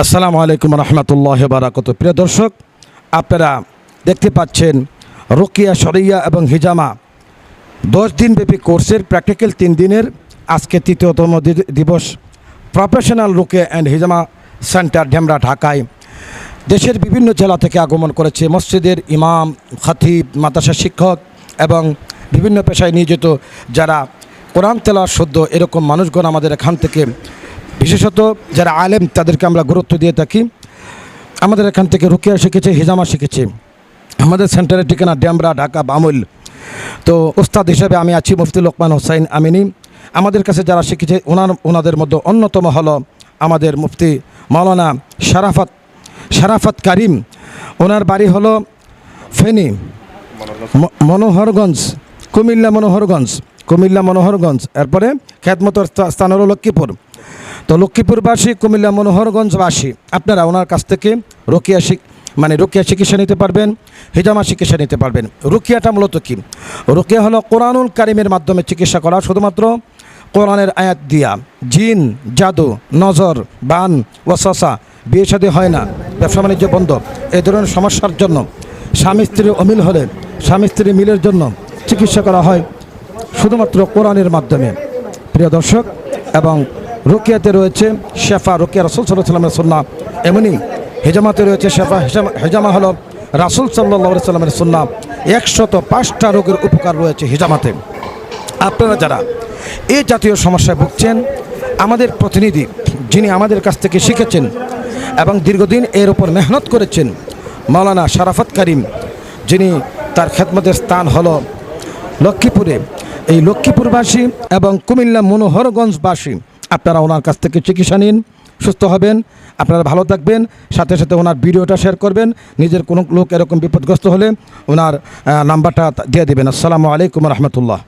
আসসালামু আলাইকুম রহমতুল্লাহ বারাকাতুহু। প্রিয় দর্শক, আপনারা দেখতে পাচ্ছেন রুকিয়া শরিয়া এবং হিজামা 10 দিনব্যাপী কোর্সের প্র্যাকটিক্যাল 3 দিনের আজকে তৃতীয়তম দিবস professional Rukiya and হিজামা centre Demra, ঢাকায় দেশের বিভিন্ন জেলা থেকে আগমন করেছে মসজিদের ইমাম, খতিব, মাদ্রাসা শিক্ষক এবং বিভিন্ন পেশায় নিয়োজিত যারা কোরআন তেলাওয়াত শুদ্ধ এরকম মানুষগণ আমাদের এখান থেকে, বিশেষত যারা আলেম তাদেরকে আমরা গুরুত্ব দিয়ে থাকি। আমাদের এখান থেকে রুকিয়া শিখেছে, হিজামা শিখেছে। আমাদের সেন্টারের ঠিকানা ঢেমরা, ঢাকা, বামুল। তো ওস্তাদ হিসেবে আমি আছি মুফতি লোকমান হোসাইন আমিনী। আমাদের কাছে যারা শিখেছে ওনাদের মধ্যে অন্যতম হলো আমাদের মুফতি মাওলানা শারাফত কারিম। ওনার বাড়ি হলো ফেনী মনোহরগঞ্জ, কুমিল্লা মনোহরগঞ্জ। এরপরে খেদমতের স্থান হলো লক্ষ্মীপুর। তো লক্ষ্মীপুরবাসী, কুমিল্লা মনোহরগঞ্জবাসী আপনারা ওনার কাছ থেকে রুকিয়া চিকিৎসা নিতে পারবেন, হিজামা চিকিৎসা নিতে পারবেন। রুকিয়াটা মূলত কি? রুকিয়া হলো কোরআনুল কারিমের মাধ্যমে চিকিৎসা করা, শুধুমাত্র কোরআনের আয়াত দিয়া। জিন, জাদু, নজর, বান, ওয়াসওয়াসা, বিয়ে শাদী হয় না, ব্যবসা বাণিজ্য বন্ধ, এই ধরনের সমস্যার জন্য, স্বামী স্ত্রীর অমিল হলে স্বামী স্ত্রী মিলের জন্য চিকিৎসা করা হয় শুধুমাত্র কোরআনের মাধ্যমে। প্রিয় দর্শক, এবং রুকিয়াতে রয়েছে শেফা, রুকিয়া রাসূল সাল্লাল্লাহু আলাইহি ওয়াসাল্লামের সুন্নাহ। এমনি হিজামাতে রয়েছে শেফা। হিজামা হলো রাসূল সাল্লাল্লাহু আলাইহি ওয়াসাল্লামের সুন্নাহ। 105টা রোগের উপকার রয়েছে হিজামাতে। আপনারা যারা এই জাতীয় সমস্যায় ভুগছেন, আমাদের প্রতিনিধি যিনি আমাদের কাছ থেকে শিখেছেন এবং দীর্ঘদিন এর উপর মেহনত করেছেন, মাওলানা শারাফত কারিম, যিনি তার খেদমতের স্থান হলো লক্ষ্মীপুরে। এই লক্ষ্মীপুরবাসী এবং কুমিল্লা মনোহরগঞ্জবাসী আপনারা ওনার কাছ থেকে চিকিৎসা নিন, সুস্থ হবেন, আপনারা ভালো থাকবেন। সাথে সাথে ওনার ভিডিওটা শেয়ার করবেন। নিজের কোনো লোক এরকম বিপদগ্রস্ত হলে ওনার নাম্বারটা দিয়ে দেবেন। আসসালামু আলাইকুম রহমতুল্লাহ।